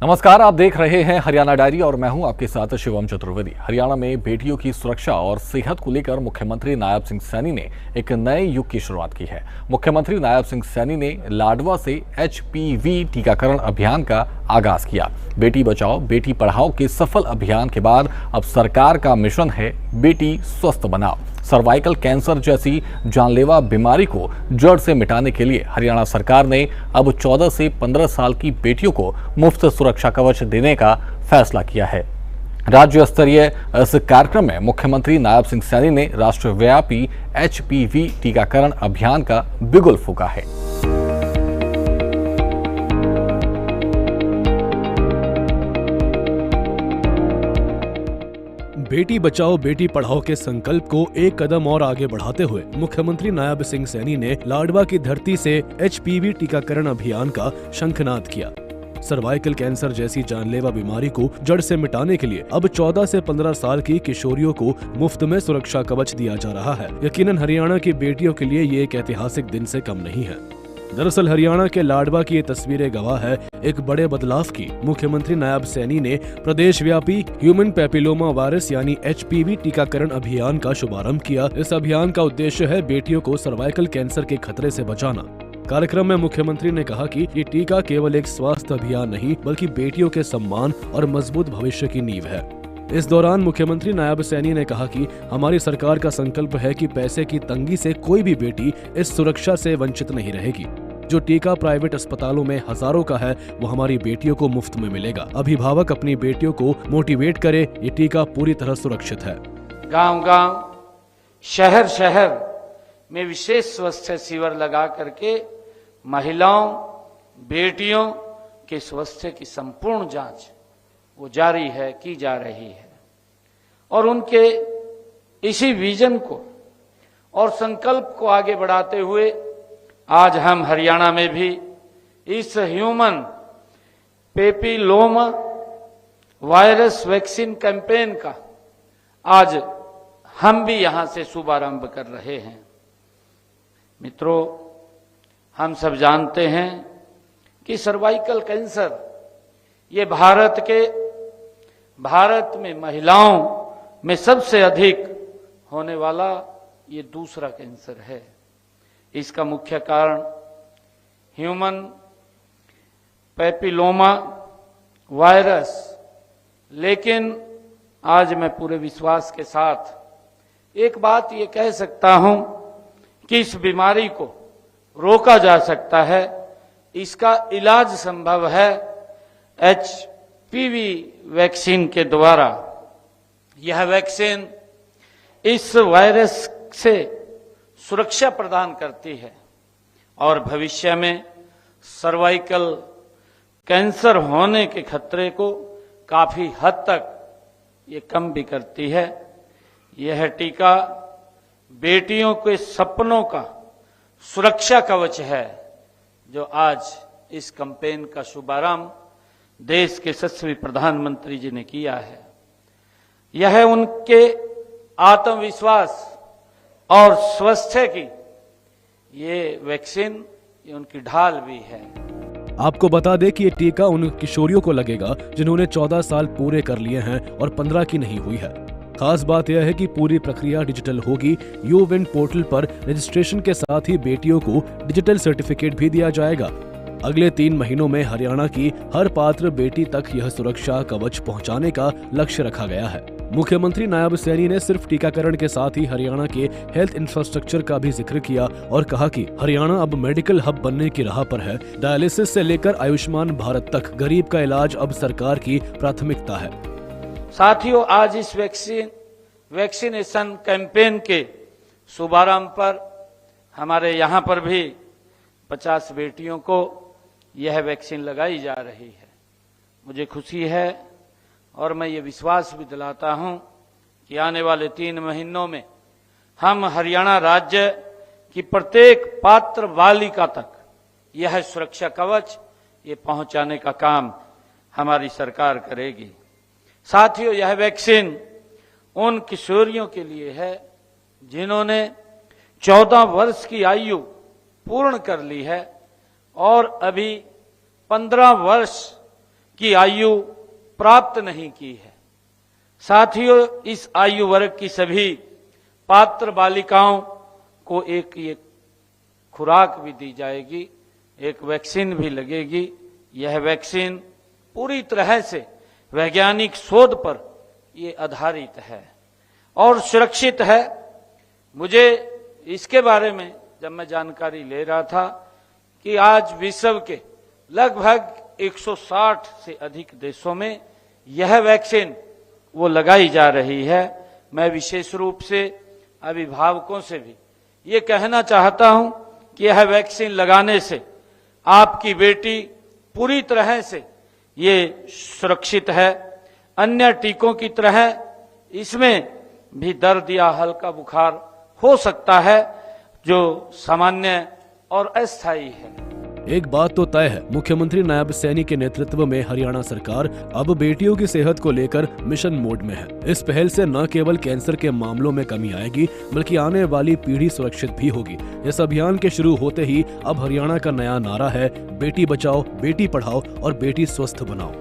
नमस्कार, आप देख रहे हैं हरियाणा डायरी और मैं हूं आपके साथ शिवम चतुर्वेदी। हरियाणा में बेटियों की सुरक्षा और सेहत को लेकर मुख्यमंत्री नायब सिंह सैनी ने एक नए युग की शुरुआत की है। मुख्यमंत्री नायब सिंह सैनी ने लाडवा से HPV टीकाकरण अभियान का आगाज किया। बेटी बचाओ बेटी पढ़ाओ के सफल अभियान के बाद अब सरकार का मिशन है बेटी स्वस्थ बनाओ। सर्वाइकल कैंसर जैसी जानलेवा बीमारी को जड़ से मिटाने के लिए हरियाणा सरकार ने अब 14 से 15 साल की बेटियों को मुफ्त सुरक्षा कवच देने का फैसला किया है। राज्य स्तरीय इस कार्यक्रम में मुख्यमंत्री नायब सिंह सैनी ने राष्ट्रव्यापी HPV टीकाकरण अभियान का बिगुल फूंका है। बेटी बचाओ बेटी पढ़ाओ के संकल्प को एक कदम और आगे बढ़ाते हुए मुख्यमंत्री नायब सिंह सैनी ने लाडवा की धरती से HPV टीकाकरण अभियान का शंखनाद किया। सर्वाइकल कैंसर जैसी जानलेवा बीमारी को जड़ से मिटाने के लिए अब 14 से 15 साल की किशोरियों को मुफ्त में सुरक्षा कवच दिया जा रहा है। यकीनन हरियाणा की बेटियों के लिए ये एक ऐतिहासिक दिन से कम नहीं है। दरअसल हरियाणा के लाडवा की ये तस्वीरें गवाह है एक बड़े बदलाव की। मुख्यमंत्री नायब सैनी ने प्रदेश व्यापी ह्यूमन पैपिलोमा वायरस यानी HPV टीकाकरण अभियान का शुभारंभ किया। इस अभियान का उद्देश्य है बेटियों को सर्वाइकल कैंसर के खतरे से बचाना। कार्यक्रम में मुख्यमंत्री ने कहा कि ये टीका केवल एक स्वास्थ्य अभियान नहीं बल्कि बेटियों के सम्मान और मजबूत भविष्य की नींव है। इस दौरान मुख्यमंत्री नायब सैनी ने कहा कि हमारी सरकार का संकल्प है कि पैसे की तंगी से कोई भी बेटी इस सुरक्षा से वंचित नहीं रहेगी। जो टीका प्राइवेट अस्पतालों में हजारों का है वो हमारी बेटियों को मुफ्त में मिलेगा। अभिभावक अपनी बेटियों को मोटिवेट करे, ये टीका पूरी तरह सुरक्षित है। गांव-गांव, शहर-शहर में विशेष स्वास्थ्य शिविर लगा करके महिलाओं, बेटियों के स्वास्थ्य की संपूर्ण जांच वो जारी है, की जा रही है। और उनके इसी विजन को और संकल्प को आगे बढ़ाते हुए आज हम हरियाणा में भी इस human papilloma virus vaccine campaign का आज हम भी यहां से शुभारंभ कर रहे हैं। मित्रों, हम सब जानते हैं कि सर्वाइकल कैंसर ये भारत में महिलाओं में सबसे अधिक होने वाला ये दूसरा कैंसर है। इसका मुख्य कारण ह्यूमन पैपिलोमा वायरस, लेकिन आज मैं पूरे विश्वास के साथ एक बात ये कह सकता हूं कि इस बीमारी को रोका जा सकता है। इसका इलाज संभव है HPV वैक्सीन के द्वारा। यह वैक्सीन इस वायरस से सुरक्षा प्रदान करती है और भविष्य में सर्वाइकल कैंसर होने के खतरे को काफी हद तक ये कम भी करती है। यह टीका बेटियों के सपनों का सुरक्षा कवच है, जो आज इस कैंपेन का शुभारंभ देश के यशस्वी प्रधानमंत्री जी ने किया है। यह उनके आत्मविश्वास और स्वास्थ्य की ये वैक्सीन, ये उनकी ढाल भी है। आपको बता दें कि ये टीका उन किशोरियों को लगेगा जिन्होंने 14 साल पूरे कर लिए हैं और 15 की नहीं हुई है। खास बात यह है कि पूरी प्रक्रिया डिजिटल होगी। यूविन पोर्टल पर रजिस्ट्रेशन के साथ ही बेटियों को डिजिटल सर्टिफिकेट भी दिया जाएगा। अगले 3 महीनों में हरियाणा की हर पात्र बेटी तक यह सुरक्षा कवच पहुंचाने का लक्ष्य रखा गया है। मुख्यमंत्री नायब सैनी ने सिर्फ टीकाकरण के साथ ही हरियाणा के हेल्थ इंफ्रास्ट्रक्चर का भी जिक्र किया और कहा कि हरियाणा अब मेडिकल हब बनने की राह पर है। डायलिसिस से लेकर आयुष्मान भारत तक गरीब का इलाज अब सरकार की प्राथमिकता है। साथियों, आज इस वैक्सीनेशन कैंपेन के शुभारंभ पर हमारे यहाँ पर भी 50 बेटियों को यह वैक्सीन लगाई जा रही है। मुझे खुशी है और मैं ये विश्वास भी दिलाता हूं कि आने वाले 3 महीनों में हम हरियाणा राज्य की प्रत्येक पात्र बालिका तक यह सुरक्षा कवच ये पहुंचाने का काम हमारी सरकार करेगी। साथियों, यह वैक्सीन उन किशोरियों के लिए है जिन्होंने 14 वर्ष की आयु पूर्ण कर ली है और अभी 15 वर्ष की आयु प्राप्त नहीं की है। साथियों, इस आयु वर्ग की सभी पात्र बालिकाओं को एक ये खुराक भी दी जाएगी, एक वैक्सीन भी लगेगी। यह वैक्सीन पूरी तरह से वैज्ञानिक शोध पर ये आधारित है और सुरक्षित है। मुझे इसके बारे में जब मैं जानकारी ले रहा था कि आज विश्व के लगभग 160 से अधिक देशों में यह वैक्सीन वो लगाई जा रही है। मैं विशेष रूप से अभिभावकों से भी ये कहना चाहता हूं कि यह वैक्सीन लगाने से आपकी बेटी पूरी तरह से ये सुरक्षित है। अन्य टीकों की तरह इसमें भी दर्द या हल्का बुखार हो सकता है जो सामान्य और अस्थायी है। एक बात तो तय है, मुख्यमंत्री नायब सैनी के नेतृत्व में हरियाणा सरकार अब बेटियों की सेहत को लेकर मिशन मोड में है। इस पहल से न केवल कैंसर के मामलों में कमी आएगी, बल्कि आने वाली पीढ़ी सुरक्षित भी होगी। इस अभियान के शुरू होते ही अब हरियाणा का नया नारा है, बेटी बचाओ, बेटी पढ़ाओ और बेटी स्वस्थ बनाओ।